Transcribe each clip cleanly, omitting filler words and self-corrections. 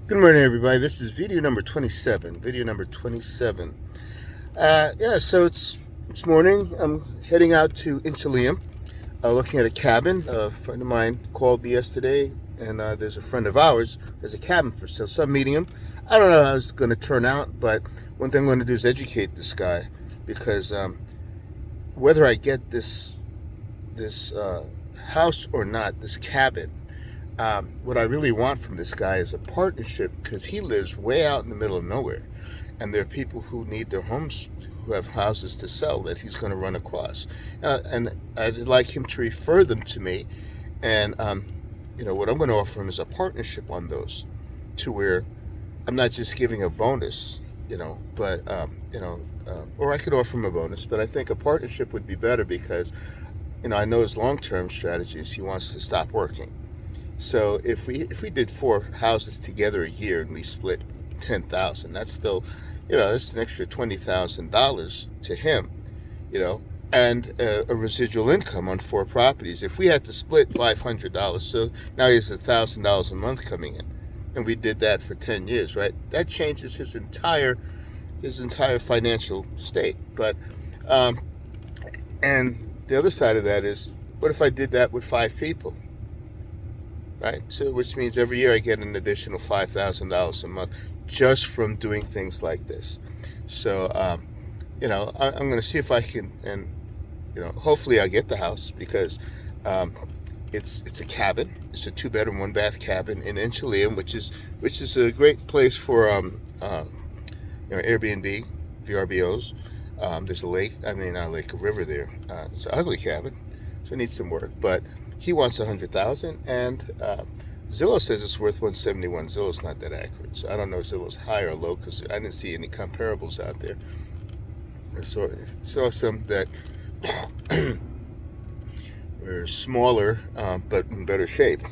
Good morning, everybody. This is video number 27. Video number 27. So it's morning. I'm heading out to Inchelium, looking at a cabin. A friend of mine called me yesterday, and there's a friend of ours. There's a cabin for sale, so I'm meeting him. I don't know how it's going to turn out, but one thing I'm going to do is educate this guy, because whether I get this house or not, this cabin. What I really want from this guy is a partnership, because he lives way out in the middle of nowhere, and there are people who need their homes, who have houses to sell, that he's going to run across, and I'd like him to refer them to me, and what I'm going to offer him is a partnership on those, to where I'm not just giving a bonus, but or I could offer him a bonus, but I think a partnership would be better, because I know his long-term strategies. He wants to stop working. So if we did four houses together a year and we split 10,000, that's still, that's an extra $20,000 to him, and a residual income on four properties. If we had to split $500, so now he has $1,000 a month coming in, and we did that for 10 years, right? That changes his entire financial state. But and the other side of that is, what if I did that with five people? Right? So, which means every year I get an additional $5,000 a month just from doing things like this. So, I'm going to see if I can, and hopefully I get the house, because it's a cabin. It's a 2-bedroom, 1-bath cabin in Inchelium, which is a great place for Airbnb, VRBOs. There's a lake. I mean, not a lake, a river there. It's an ugly cabin, so it needs some work, but he wants 100,000, and Zillow says it's worth 171. Zillow's not that accurate, so I don't know if Zillow's high or low, because I didn't see any comparables out there. I saw some that were smaller, but in better shape.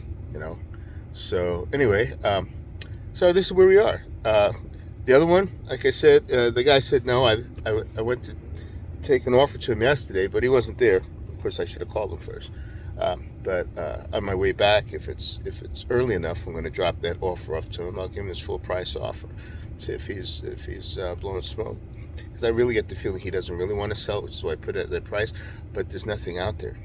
So anyway, so this is where we are. The other one, like I said, the guy said no. I went to take an offer to him yesterday, but he wasn't there. Of course, I should have called him first. But on my way back, if it's early enough, I'm going to drop that offer off to him. I'll give him his full price offer. See if he's blowing smoke, because I really get the feeling he doesn't really want to sell, which is why I put it at that price. But there's nothing out there.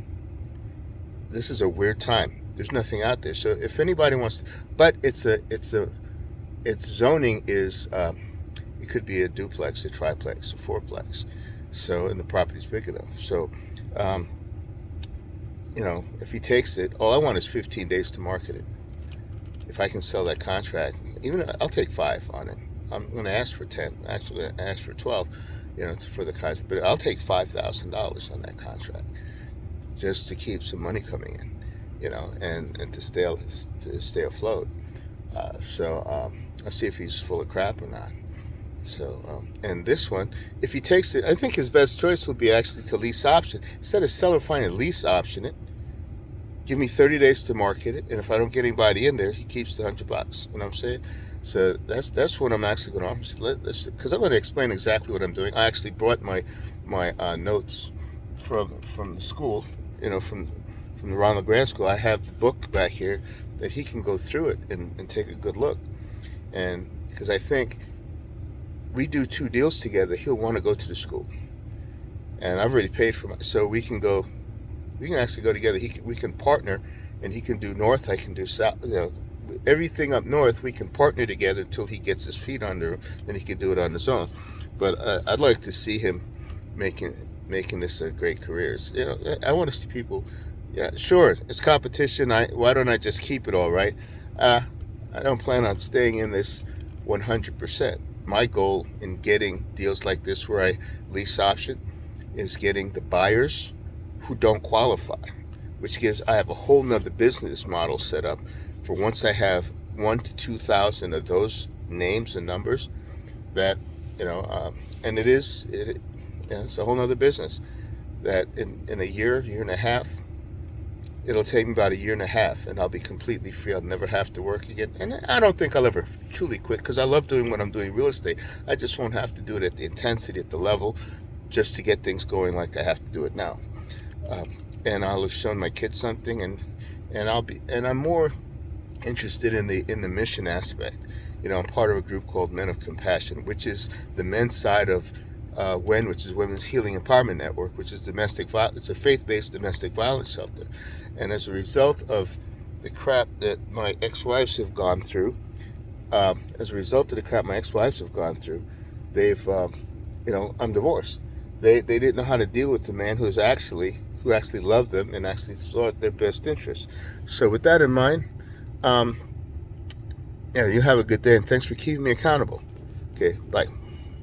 This is a weird time. There's nothing out there. So if anybody wants to, but its zoning is, it could be a duplex, a triplex, a fourplex. So, and the property's big enough. So. If he takes it, all I want is 15 days to market it. If I can sell that contract, even I'll take 5 on it. I'm going to ask for 10. Actually, I'm going to ask for 12. For the contract, but I'll take $5,000 on that contract, just to keep some money coming in, and to stay afloat. I'll see if he's full of crap or not. So, and this one, if he takes it, I think his best choice would be actually to lease option. Instead of seller finding lease option it, give me 30 days to market it, and if I don't get anybody in there, he keeps the $100. You know what I'm saying? So that's what I'm actually going to offer. Because I'm going to explain exactly what I'm doing. I actually brought my notes from the school, from the Ronald Grant School. I have the book back here that he can go through it and take a good look. And because I think we do 2 deals together, he'll want to go to the school, and I've already paid for it, so we can actually go together. We can partner, and he can do north, I can do south. Everything up north, we can partner together until he gets his feet under him. Then he can do it on his own. But I'd like to see him making this a great career. I want to see people. Yeah, sure, it's competition. Why don't I just keep it all, right? I don't plan on staying in this 100%. My goal in getting deals like this, where I lease option, is getting the buyers who don't qualify, which gives, I have a whole nother business model set up for once I have 1,000 to 2,000 of those names and numbers, that, and it's a whole nother business, that in a year and a half, it'll take me about a year and a half, and I'll be completely free. I'll never have to work again. And I don't think I'll ever truly quit, because I love doing what I'm doing, real estate. I just won't have to do it at the intensity, at the level, just to get things going like I have to do it now. And I'll have shown my kids something, and I'm more interested in the mission aspect. I'm part of a group called Men of Compassion, which is the men's side of WEN, which is Women's Healing Empowerment Network, which is domestic violence. It's a faith-based domestic violence shelter. And as a result of the crap that my ex-wives have gone through, they've, I'm divorced. They didn't know how to deal with the man who actually loved them and actually sought their best interest. So with that in mind, you have a good day, and thanks for keeping me accountable. Okay, bye.